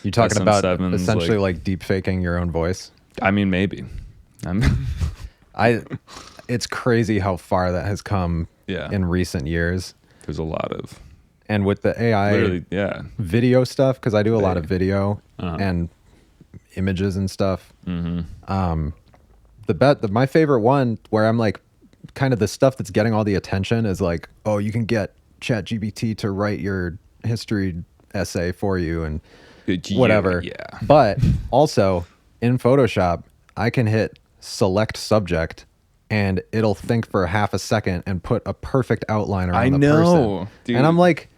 You talking about SM7s, essentially like deep faking your own voice? I mean, maybe. It's crazy how far that has come Yeah. in recent years. There's a lot of, And with the AI literally, yeah. video stuff, because I do a lot of video Uh-huh. and images and stuff. Mm-hmm. My favorite one where I'm like, kind of the stuff that's getting all the attention is like, oh, you can get ChatGPT to write your history essay for you and whatever. Yeah. But also in Photoshop, I can hit select subject and it'll think for half a second and put a perfect outline around the person. Dude. And I'm like,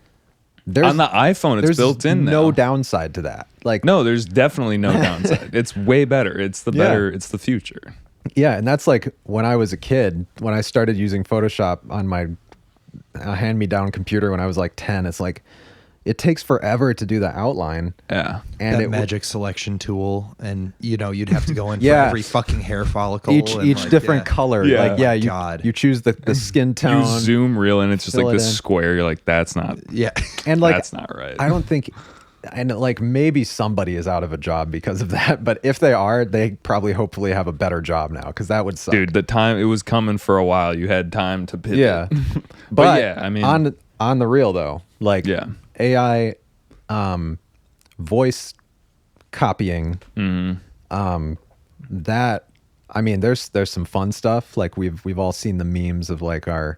on the iPhone, it's built in now. No downside to that. Like, no, there's definitely no downside. It's way better. It's the better. It's the future. Yeah, and that's like when I was a kid, when I started using Photoshop on my hand-me-down computer when I was like 10, it's like, it takes forever to do the outline. Yeah. And that magic selection tool, and you'd have to go in for Yeah. every fucking hair follicle. Each and different color. Yeah. Like, yeah, Oh my God. you choose the skin tone. You zoom real and it's just fill like it this in. square. You're like, that's not, Yeah. And like, that's not right. I don't think, and like maybe somebody is out of a job because of that, but if they are, they probably hopefully have a better job now, because that would suck. Dude, the time, it was coming for a while. You had time to pivot. Yeah. But yeah, I mean, on the real though, like yeah. AI voice copying, that, I mean, there's some fun stuff. Like we've all seen the memes of like our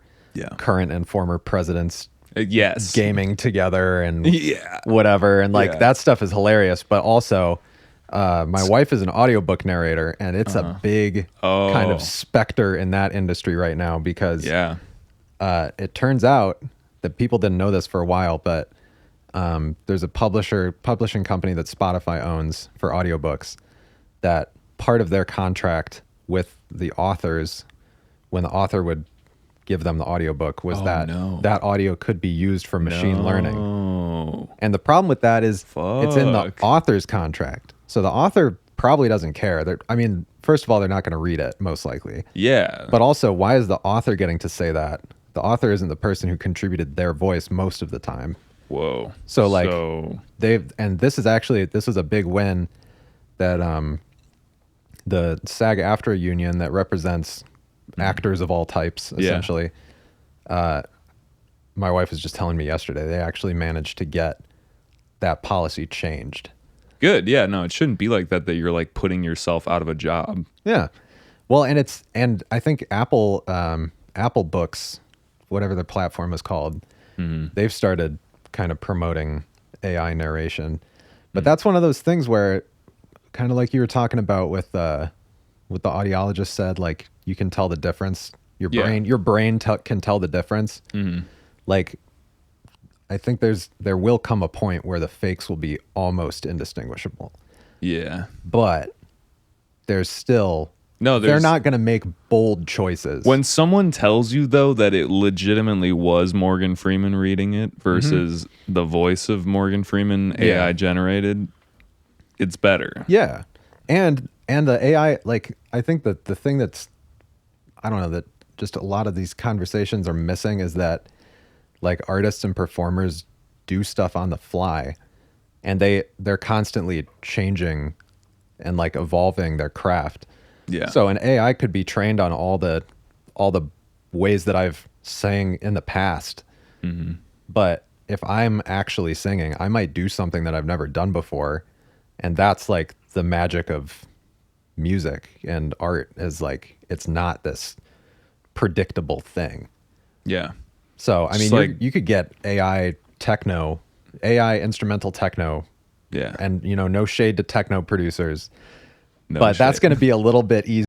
current and former presidents Yes. gaming together and Yeah. whatever, and like Yeah. that stuff is hilarious. But also my wife is an audiobook narrator, and it's a big kind of specter in that industry right now, because Yeah. it turns out that people didn't know this for a while, but there's a publishing company that Spotify owns for audiobooks, that part of their contract with the authors, when the author would give them the audiobook, was that audio could be used for machine learning. And the problem with that is it's in the author's contract. So the author probably doesn't care. I mean, first of all, they're not going to read it, most likely. Yeah. But also, why is the author getting to say that? The author isn't the person who contributed their voice most of the time. Whoa. So like this was a big win that the SAG-AFTRA union that represents actors of all types, essentially. My wife was just telling me yesterday, they actually managed to get that policy changed. Good. Yeah. No, it shouldn't be like that you're like putting yourself out of a job. Yeah. Well, and I think Apple Books, whatever the platform is called, they've started kind of promoting AI narration. But that's one of those things where, kind of like you were talking about with what the audiologist said, like you can tell the difference. Your brain can tell the difference. Like, I think there will come a point where the fakes will be almost indistinguishable. Yeah. But there's still they're not going to make bold choices. When someone tells you though that it legitimately was Morgan Freeman reading it versus the voice of Morgan Freeman AI generated, it's better. Yeah. And the AI, like, I think that the thing that's, I don't know, that just a lot of these conversations are missing is that like artists and performers do stuff on the fly, and they're constantly changing and like evolving their craft. Yeah. So an AI could be trained on all the ways that I've sang in the past. But if I'm actually singing, I might do something that I've never done before. And that's like the magic of music and art, is like, it's not this predictable thing. Yeah. So, I mean, like, you could get AI instrumental techno. Yeah. And, no shade to techno producers. No But that's shade. going to be a little bit easier